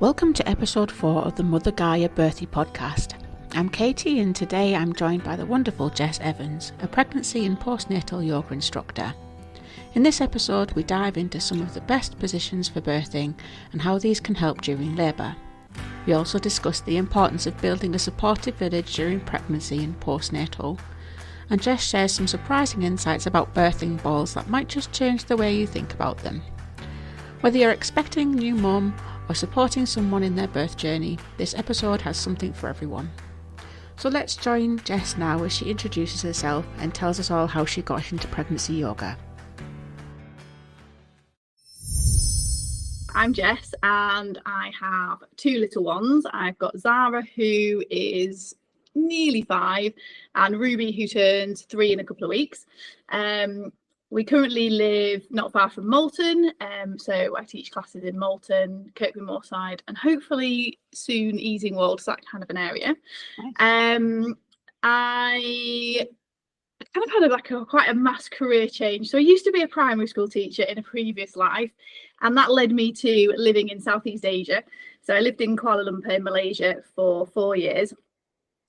Welcome to episode 4 of the Mother Gaia Birthy Podcast. I'm Katy, and today I'm joined by the wonderful Jess Evans, a pregnancy and postnatal yoga instructor. In this episode, we dive into some of the best positions for birthing and how these can help during labour. We also discuss the importance of building a supportive village during pregnancy and postnatal. And Jess shares some surprising insights about birthing balls that might just change the way you think about them. Whether you're expecting a new mum or supporting someone in their birth journey, this episode has something for everyone. So let's join Jess now as she introduces herself and tells us all how she got into pregnancy yoga. I'm Jess and I have two little ones. I've got Zara, who is nearly 5, and Ruby, who turns 3 in a couple of weeks. We currently live not far from Malton, so I teach classes in Malton, Kirkby Moorside, and hopefully soon Easingwold, so that kind of an area. Nice. I kind of had quite a mass career change. So I used to be a primary school teacher in a previous life, and that led me to living in Southeast Asia. So I lived in Kuala Lumpur, Malaysia, for 4 years.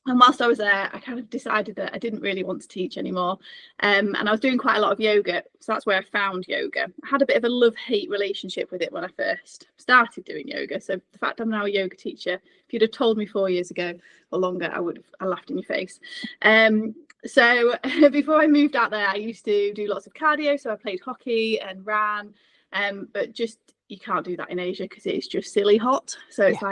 And whilst I was there, I kind of decided that I didn't really want to teach anymore. And I was doing quite a lot of yoga. So that's where I found yoga. I had a bit of a love-hate relationship with it when I first started doing yoga. So the fact I'm now a yoga teacher, if you'd have told me 4 years ago or longer, I laughed in your face. So before I moved out there, I used to do lots of cardio. So I played hockey and ran. But just, you can't do that in Asia because it's just silly hot. So it's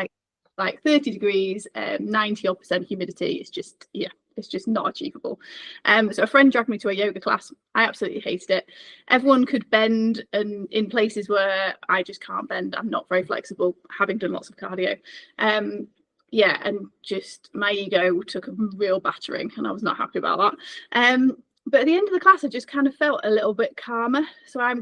like 30 degrees, 90% humidity. It's just not achievable. So a friend dragged me to a yoga class. I absolutely hated it. Everyone could bend, and in places where I just can't bend, I'm not very flexible, having done lots of cardio. And just my ego took a real battering, and I was not happy about that. But at the end of the class, I just kind of felt a little bit calmer. So I'm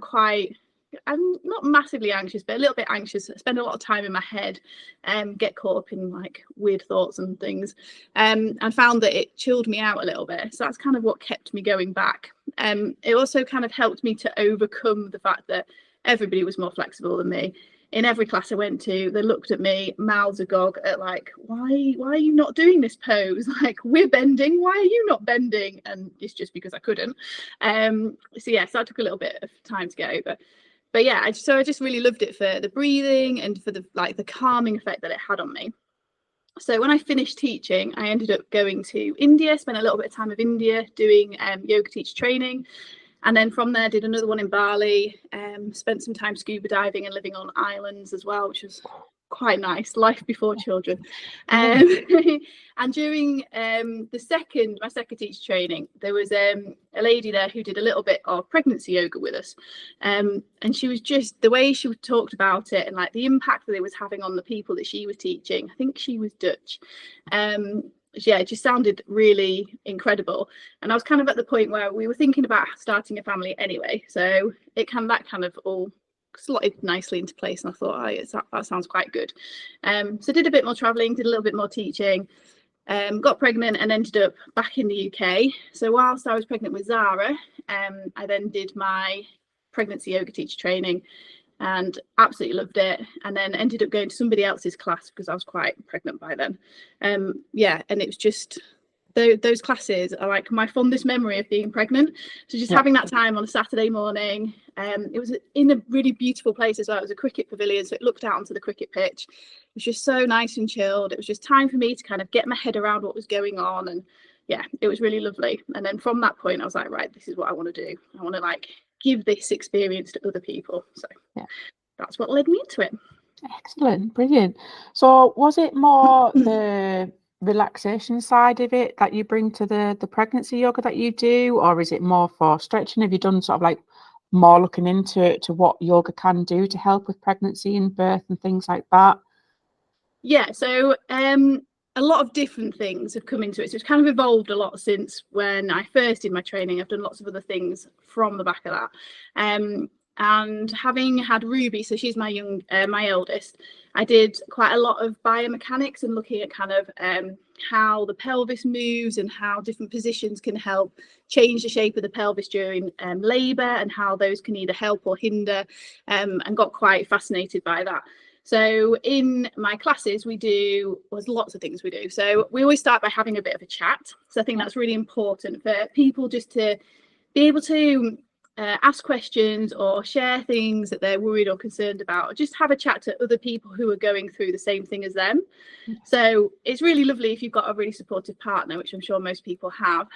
not massively anxious, but a little bit anxious. I spend a lot of time in my head and get caught up in like weird thoughts and things, and found that it chilled me out a little bit. So that's kind of what kept me going back. It also kind of helped me to overcome the fact that everybody was more flexible than me. In every class I went to, they looked at me mouths agog at like, why are you not doing this pose? Like, we're bending, why are you not bending? And it's just because I couldn't. So that took a little bit of time to get over. But yeah, I just really loved it for the breathing and for the calming effect that it had on me. So when I finished teaching, I ended up going to India, spent a little bit of time in India doing yoga teacher training. And then from there, did another one in Bali, spent some time scuba diving and living on islands as well, which was quite nice. Life before children. And during my second teacher training, there was a lady there who did a little bit of pregnancy yoga with us. And she was just, the way she talked about it and like the impact that it was having on the people that she was teaching. I think she was Dutch. It just sounded really incredible. And I was kind of at the point where we were thinking about starting a family anyway. So that kind of all slotted nicely into place, and I thought, that sounds quite good. So did a bit more traveling, did a little bit more teaching, got pregnant and ended up back in the UK. So whilst I was pregnant with Zara, I then did my pregnancy yoga teacher training and absolutely loved it, and then ended up going to somebody else's class because I was quite pregnant by then. And it was just those classes are like my fondest memory of being pregnant. So just having that time on a Saturday morning, it was in a really beautiful place as well. It was a cricket pavilion, so it looked out onto the cricket pitch. It was just so nice and chilled. It was just time for me to kind of get my head around what was going on, and it was really lovely. And then from that point, I was like, right, this is what I want to do. I want to give this experience to other people. So that's what led me into it. Excellent, brilliant. So was it more the relaxation side of it that you bring to the pregnancy yoga that you do, or is it more for stretching? Have you done sort of like more looking into what yoga can do to help with pregnancy and birth and things like that? So a lot of different things have come into it. So it's kind of evolved a lot since when I first did my training. I've done lots of other things from the back of that. And having had Ruby, so she's my eldest, I did quite a lot of biomechanics and looking at kind of how the pelvis moves and how different positions can help change the shape of the pelvis during labour, and how those can either help or hinder, and got quite fascinated by that. So in my classes, there's lots of things we do. So we always start by having a bit of a chat. So I think that's really important for people just to be able to ask questions or share things that they're worried or concerned about, or just have a chat to other people who are going through the same thing as them. So it's really lovely if you've got a really supportive partner, which I'm sure most people have,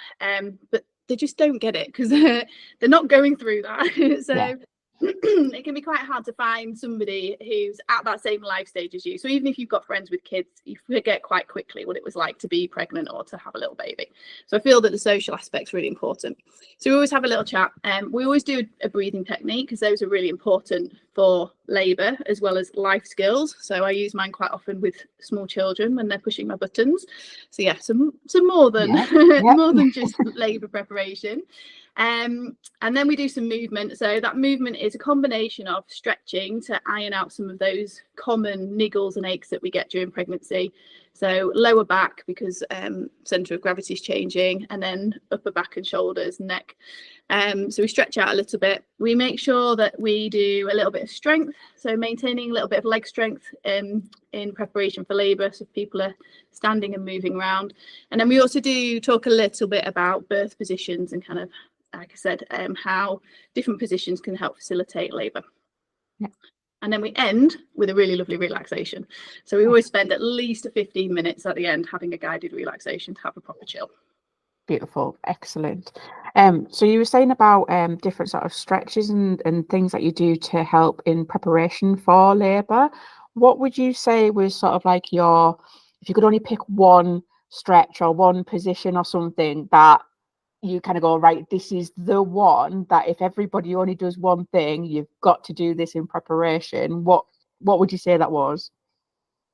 but they just don't get it because they're not going through that. So it can be quite hard to find somebody who's at that same life stage as you. So even if you've got friends with kids, you forget quite quickly what it was like to be pregnant or to have a little baby. So I feel that the social aspect's really important. So we always have a little chat. We always do a breathing technique because those are really important for labour as well as life skills. So I use mine quite often with small children when they're pushing my buttons. So yeah, some more than more than just labour preparation. And then we do some movement. So that movement is a combination of stretching to iron out some of those common niggles and aches that we get during pregnancy. So lower back because centre of gravity is changing, and then upper back and shoulders, neck. So we stretch out a little bit. We make sure that we do a little bit of strength, so maintaining a little bit of leg strength in preparation for labour, so people are standing and moving around. And then we also do talk a little bit about birth positions and kind of, like I said, how different positions can help facilitate labour. And then we end with a really lovely relaxation. So we always spend at least 15 minutes at the end having a guided relaxation to have a proper chill. Beautiful, excellent. So you were saying about different sort of stretches and things that you do to help in preparation for labour. What would you say was sort of like if you could only pick one stretch or one position or something that you kind of go, right, this is the one that if everybody only does one thing, you've got to do this in preparation. What would you say that was?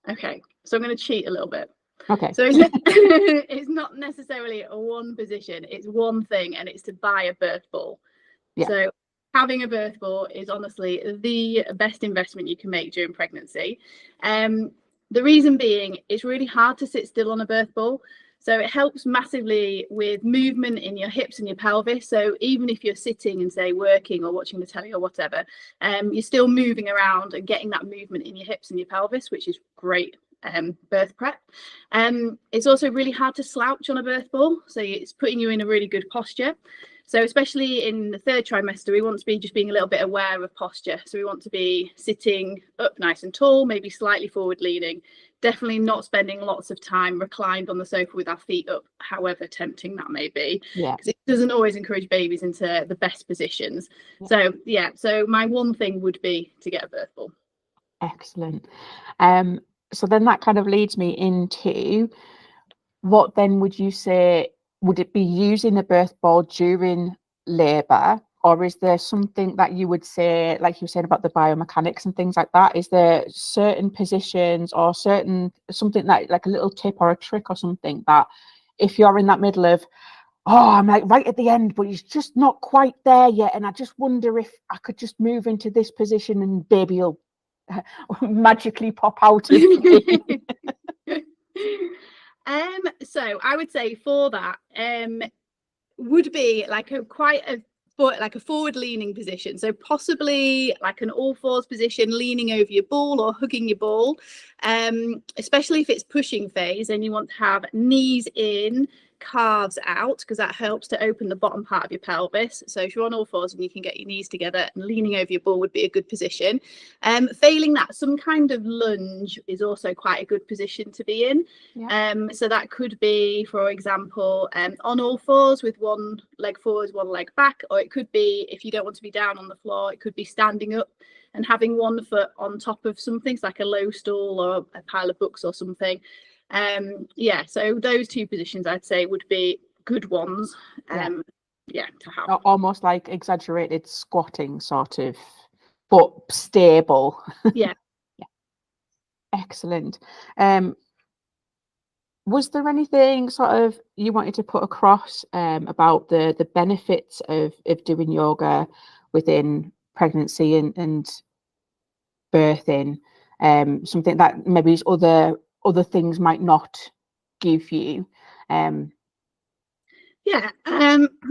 Okay, so I'm going to cheat a little bit. Okay. So it's not necessarily a one position, it's one thing, and it's to buy a birth ball. Yeah. So having a birth ball is honestly the best investment you can make during pregnancy. The reason being, it's really hard to sit still on a birth ball. So it helps massively with movement in your hips and your pelvis. So even if you're sitting and say working or watching the telly or whatever, you're still moving around and getting that movement in your hips and your pelvis, which is great birth prep. It's also really hard to slouch on a birth ball. So it's putting you in a really good posture. So especially in the third trimester, we want to be just being a little bit aware of posture. So we want to be sitting up nice and tall, maybe slightly forward leaning, definitely not spending lots of time reclined on the sofa with our feet up, however tempting that may be. Yeah. Because it doesn't always encourage babies into the best positions. Yeah. So my one thing would be to get a birth ball. Excellent. So then that kind of leads me into what then would you say, would it be using the birth ball during labour, or is there something that you would say, like you were saying about the biomechanics and things like that, is there certain positions or something that, like a little tip or a trick or something that if you're in that middle of, I'm like right at the end, but he's just not quite there yet, and I just wonder if I could just move into this position and baby will magically pop out of me. So I would say for that would be like a forward leaning position, so possibly like an all fours position, leaning over your ball or hugging your ball, especially if it's pushing phase and you want to have knees in, calves out, because that helps to open the bottom part of your pelvis. So if you're on all fours and you can get your knees together and leaning over your ball would be a good position. Failing that, some kind of lunge is also quite a good position to be in. So that could be, for example, on all fours with one leg forwards, one leg back, or it could be, if you don't want to be down on the floor, it could be standing up and having one foot on top of something, so like a low stool or a pile of books or something. So those two positions I'd say would be good ones to have. Almost like exaggerated squatting sort of, but stable. Yeah. Excellent. Was there anything sort of you wanted to put across about the benefits of doing yoga within pregnancy and birthing? Something that maybe other things might not give you.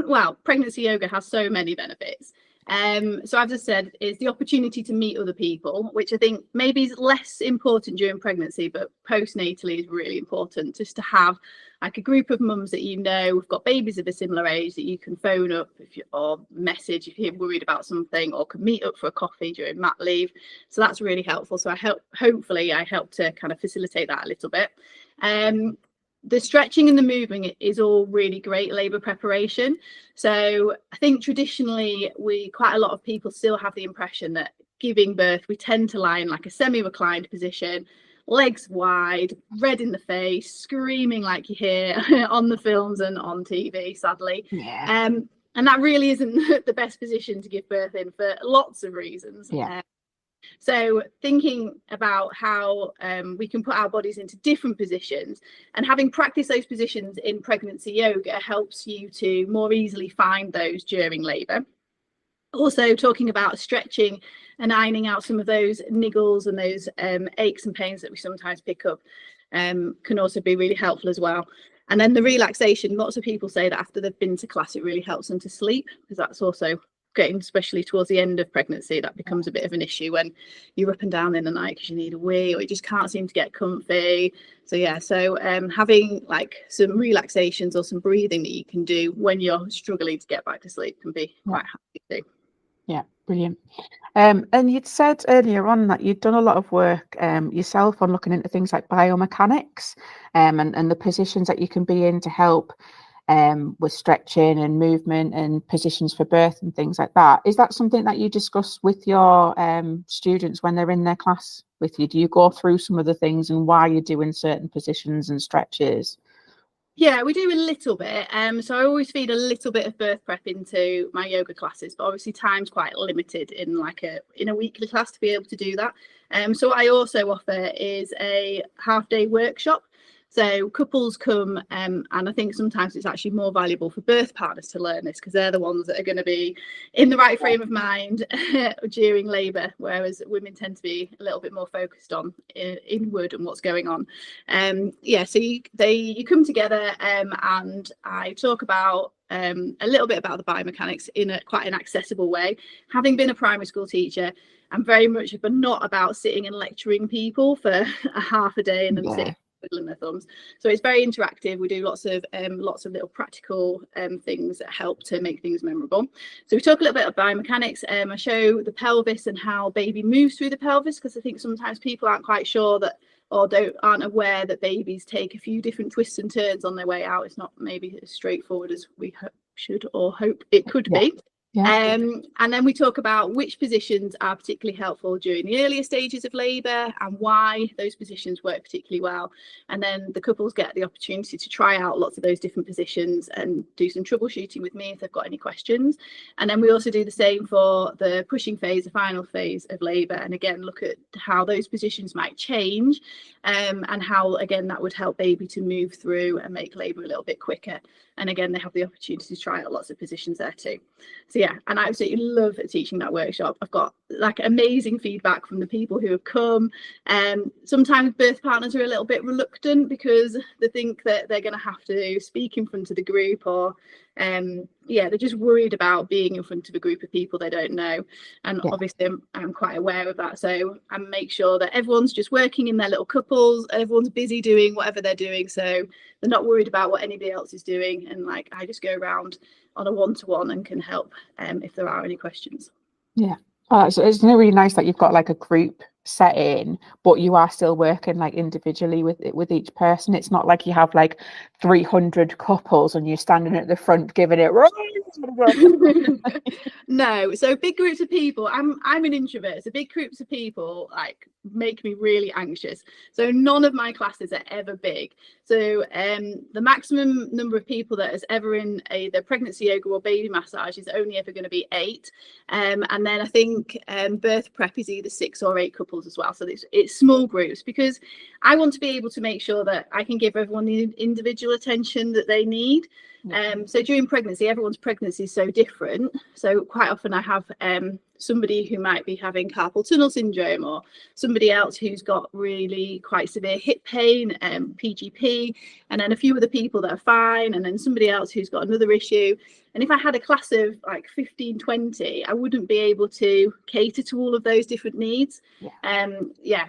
Well, pregnancy yoga has so many benefits. So as I said, it's the opportunity to meet other people, which I think maybe is less important during pregnancy, but postnatally is really important, just to have like a group of mums that who've got babies of a similar age that you can phone up or message if you're worried about something, or can meet up for a coffee during mat leave. So that's really helpful. So hopefully I help to kind of facilitate that a little bit. The stretching and the moving is all really great labour preparation. So I think traditionally quite a lot of people still have the impression that giving birth, we tend to lie in like a semi-reclined position, legs wide, red in the face, screaming like you hear on the films and on TV, sadly. Yeah. And that really isn't the best position to give birth in for lots of reasons. Yeah. So thinking about how we can put our bodies into different positions, and having practiced those positions in pregnancy yoga helps you to more easily find those during labour. Also talking about stretching and ironing out some of those niggles and those aches and pains that we sometimes pick up can also be really helpful as well. And then the relaxation, lots of people say that after they've been to class, it really helps them to sleep, because that's also getting, especially towards the end of pregnancy, that becomes a bit of an issue when you're up and down in the night because you need a wee, or you just can't seem to get comfy. So yeah, so having like some relaxations or some breathing that you can do when you're struggling to get back to sleep can be quite happy too. Yeah, brilliant. And you'd said earlier on that you'd done a lot of work yourself on looking into things like biomechanics and the positions that you can be in to help with stretching and movement and positions for birth and things like that. Is that something that you discuss with your students when they're in their class with you? Do you go through some of the things and why you're doing certain positions and stretches? Yeah, we do a little bit. So I always feed a little bit of birth prep into my yoga classes, but obviously time's quite limited in a weekly class to be able to do that. So what I also offer is a half-day workshop. So couples come, and I think sometimes it's actually more valuable for birth partners to learn this, because they're the ones that are going to be in the right frame of mind during labour, whereas women tend to be a little bit more focused on inward and what's going on. So you come together, and I talk about a little bit about the biomechanics in quite an accessible way. Having been a primary school teacher, I'm very much not about sitting and lecturing people for a half a day and then sitting twiddling their thumbs. So it's very interactive. We do lots of little practical things that help to make things memorable. So we talk a little bit about biomechanics. I show the pelvis and how baby moves through the pelvis, because I think sometimes people aren't quite sure that, or aren't aware that babies take a few different twists and turns on their way out. It's not maybe as straightforward as we should or hope it could be. Yeah. And then we talk about which positions are particularly helpful during the earlier stages of labour and why those positions work particularly well. And then the couples get the opportunity to try out lots of those different positions and do some troubleshooting with me if they've got any questions. And then we also do the same for the pushing phase, the final phase of labour, and again look at how those positions might change and how again that would help baby to move through and make labour a little bit quicker. And again, they have the opportunity to try out lots of positions there too. So yeah, and I absolutely love teaching that workshop. I've got like amazing feedback from the people who have come. Sometimes birth partners are a little bit reluctant because they think that they're going to have to speak in front of the group, or they're just worried about being in front of a group of people they don't know. And obviously I'm quite aware of that. So I make sure that everyone's just working in their little couples, everyone's busy doing whatever they're doing, so they're not worried about what anybody else is doing. And like I just go around on a one-to-one and can help if there are any questions. Yeah. Oh, it's really nice that you've got like a group set in, but you are still working like individually with each person. It's not like you have like 300 couples and you're standing at the front giving it. No, so big groups of people. I'm an introvert, so big groups of people like make me really anxious. So none of my classes are ever big. So the maximum number of people that is ever in either pregnancy yoga or baby massage is only ever going to be 8. And then I think birth prep is either 6 or 8 couples as well. So it's small groups, because I want to be able to make sure that I can give everyone the individual attention that they need. So during pregnancy, everyone's pregnancy is so different. So quite often I have somebody who might be having carpal tunnel syndrome, or somebody else who's got really quite severe hip pain, PGP, and then a few other people that are fine, and then somebody else who's got another issue. And if I had a class of like 15, 20, I wouldn't be able to cater to all of those different needs.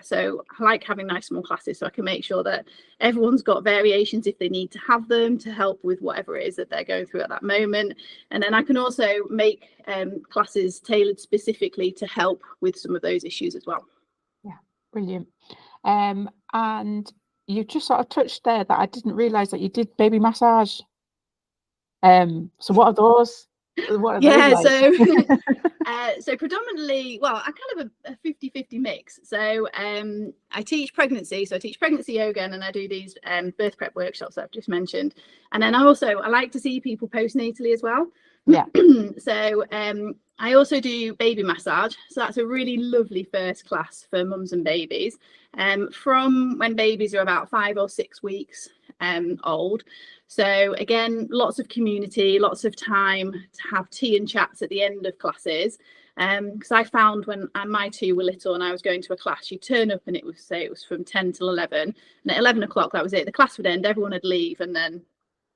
So I like having nice small classes so I can make sure that everyone's got variations if they need to have them, to help with whatever it is that they're going through at that moment. And then I can also make classes tailored specifically to help with some of those issues as well. Yeah, brilliant. And you just sort of touched there that I didn't realise that you did baby massage. So what are those? What are those like? So predominantly, well, I kind of a 50-50 mix. So I teach pregnancy, so I teach pregnancy yoga, and then I do these birth prep workshops that I've just mentioned. And then I like to see people postnatally as well. Yeah. So I also do baby massage. So that's a really lovely first class for mums and babies, from when babies are about 5 or 6 weeks old. So again, lots of community, lots of time to have tea and chats at the end of classes. Because I found when my two were little and I was going to a class, you turn up and it was from 10 till 11, and at 11 o'clock that was it. The class would end, everyone would leave and then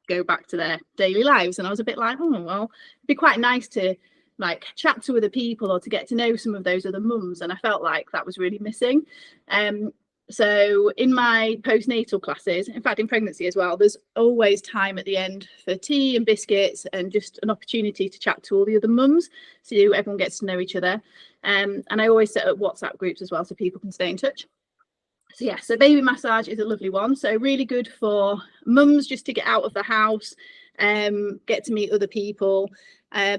go back to their daily lives. And I was a bit like, oh well, it'd be quite nice to like chat to other people or to get to know some of those other mums, and I felt like that was really missing. So in my postnatal classes, in fact in pregnancy as well, there's always time at the end for tea and biscuits and just an opportunity to chat to all the other mums, so everyone gets to know each other. And I always set up WhatsApp groups as well so people can stay in touch. So baby massage is a lovely one. So really good for mums just to get out of the house, get to meet other people.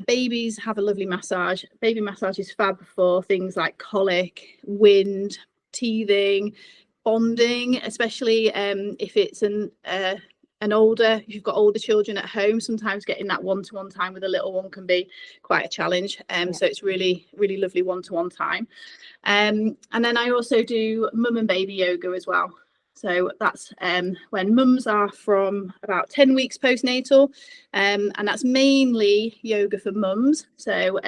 Babies have a lovely massage. Baby massage is fab for things like colic, wind, teething, bonding, especially if it's if you've got older children at home. Sometimes getting that one-to-one time with a little one can be quite a challenge. So it's really, really lovely one-to-one time. And then I also do mum and baby yoga as well. So that's when mums are from about 10 weeks postnatal, and that's mainly yoga for mums. So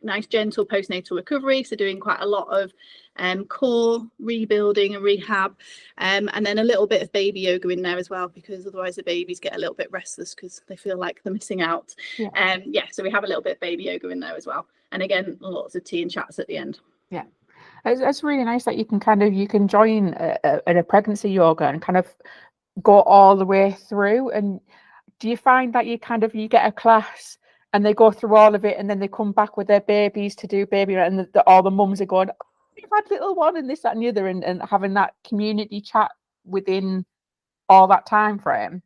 nice gentle postnatal recovery, so doing quite a lot of core rebuilding and rehab, and then a little bit of baby yoga in there as well, because otherwise the babies get a little bit restless because they feel like they're missing out. So we have a little bit of baby yoga in there as well, and again lots of tea and chats at the end. It's really nice that you can join a pregnancy yoga and kind of go all the way through. And do you find that you get a class and they go through all of it and then they come back with their babies to do baby, and all the mums are going, you've had little one and this, that and the other, and having that community chat within all that time frame?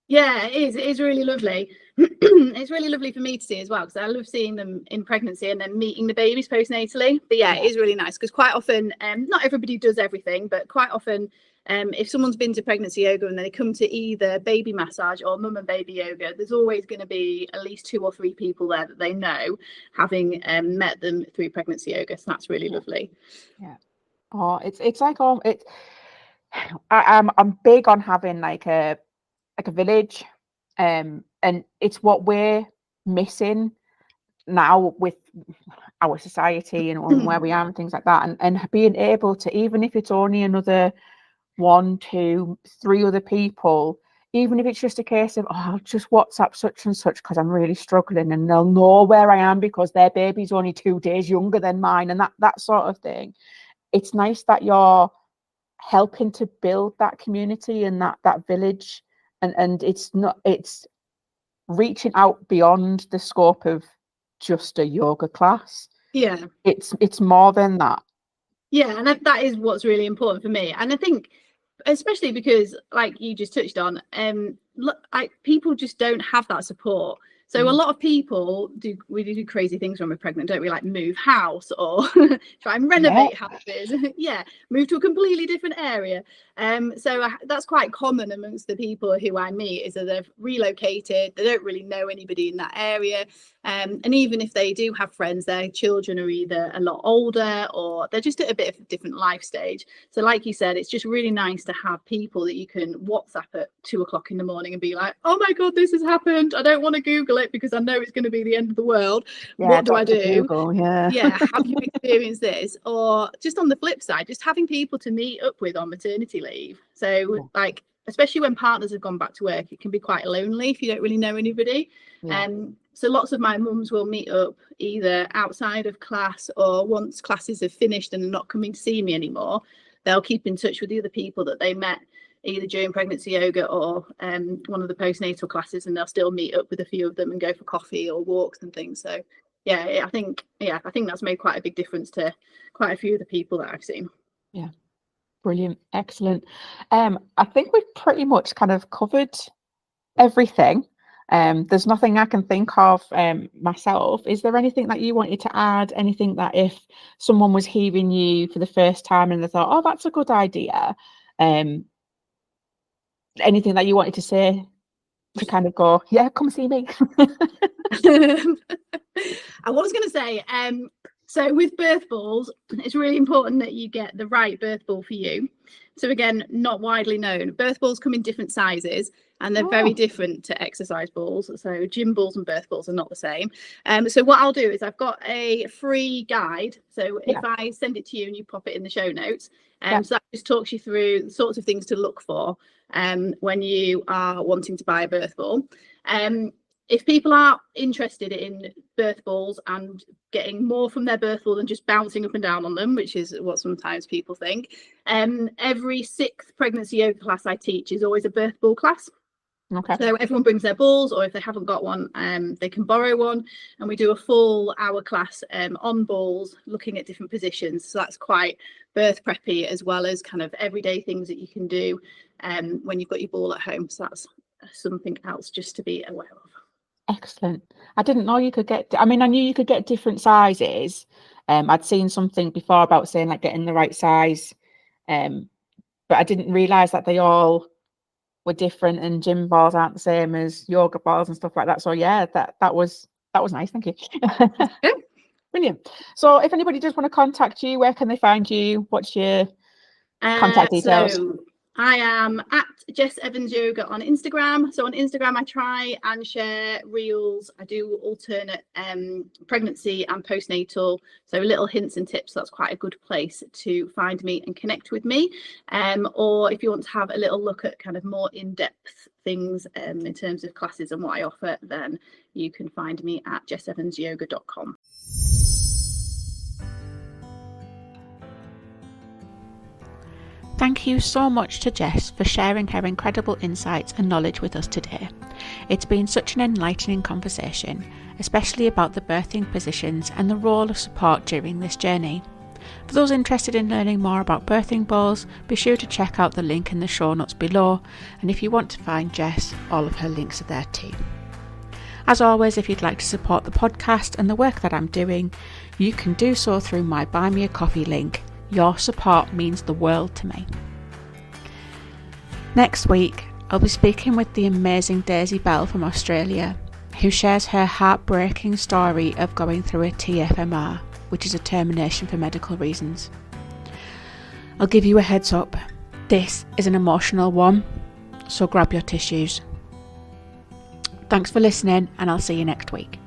Yeah, it is really lovely. It's really lovely for me to see as well, because I love seeing them in pregnancy and then meeting the babies postnatally. But it is really nice, because quite often not everybody does everything, but quite often if someone's been to pregnancy yoga and they come to either baby massage or mum and baby yoga, there's always going to be at least 2 or 3 people there that they know, having met them through pregnancy yoga. So that's really lovely. I'm big on having like a village, and it's what we're missing now with our society and where we are and things like that, and being able to, even if it's only another 1, 2, 3 other people, even if it's just a case of I'll just WhatsApp such and such because I'm really struggling, and they'll know where I am because their baby's only 2 days younger than mine, and that sort of thing. It's nice that you're helping to build that community and that village, and it's reaching out beyond the scope of just a yoga class. It's more than that. And that is what's really important for me. And I think especially because, like you just touched on, people just don't have that support. So a lot of people do crazy things when we're pregnant, don't we? Like move house or try and renovate houses. Move to a completely different area. So that's quite common amongst the people who I meet, is that they've relocated, they don't really know anybody in that area. And even if they do have friends, their children are either a lot older or they're just at a bit of a different life stage. So like you said, it's just really nice to have people that you can WhatsApp at 2:00 in the morning and be like, oh my God, this has happened. I don't want to Google it because I know it's going to be the end of the world. What do I do? Google, have you experienced this? Or just on the flip side, just having people to meet up with on maternity leave. So like, especially when partners have gone back to work, it can be quite lonely if you don't really know anybody. So lots of my mums will meet up either outside of class, or once classes have finished and are not coming to see me anymore, they'll keep in touch with the other people that they met either during pregnancy yoga or one of the postnatal classes, and they'll still meet up with a few of them and go for coffee or walks and things. So I think that's made quite a big difference to quite a few of the people that I've seen. Brilliant, excellent. I think we've pretty much kind of covered everything. There's nothing I can think of myself. Is there anything that you wanted to add? Anything that if someone was hearing you for the first time and they thought, oh, that's a good idea, anything that you wanted to say to kind of go, yeah, come see me? I was going to say, so with birth balls, it's really important that you get the right birth ball for you. So again, not widely known. Birth balls come in different sizes and they're very different to exercise balls. So gym balls and birth balls are not the same. So what I'll do is I've got a free guide. So if I send it to you and you pop it in the show notes, so that just talks you through the sorts of things to look for when you are wanting to buy a birth ball. If people are interested in birth balls and getting more from their birth ball than just bouncing up and down on them, which is what sometimes people think, every 6th pregnancy yoga class I teach is always a birth ball class. Okay. So everyone brings their balls, or if they haven't got one, they can borrow one, and we do a full hour class on balls, looking at different positions. So that's quite birth preppy, as well as kind of everyday things that you can do when you've got your ball at home. So that's something else just to be aware of. Excellent. I didn't know you could get, I mean, I knew you could get different sizes. I'd seen something before about saying like getting the right size, but I didn't realise that they all were different, and gym balls aren't the same as yoga balls and stuff like that. So yeah, that was nice. Thank you. Brilliant. So if anybody does want to contact you, where can they find you? What's your contact details? So I am at Jess Evans Yoga on Instagram. So on Instagram, I try and share reels. I do alternate pregnancy and postnatal. So little hints and tips. That's quite a good place to find me and connect with me. Or if you want to have a little look at kind of more in-depth things in terms of classes and what I offer, then you can find me at jessevansyoga.com. Thank you so much to Jess for sharing her incredible insights and knowledge with us today. It's been such an enlightening conversation, especially about the birthing positions and the role of support during this journey. For those interested in learning more about birthing balls, be sure to check out the link in the show notes below, and if you want to find Jess, all of her links are there too. As always, if you'd like to support the podcast and the work that I'm doing, you can do so through my Buy Me a Coffee link. Your support means the world to me. Next week, I'll be speaking with the amazing Daisy Bell from Australia, who shares her heartbreaking story of going through a TFMR, which is a termination for medical reasons. I'll give you a heads up. This is an emotional one, so grab your tissues. Thanks for listening, and I'll see you next week.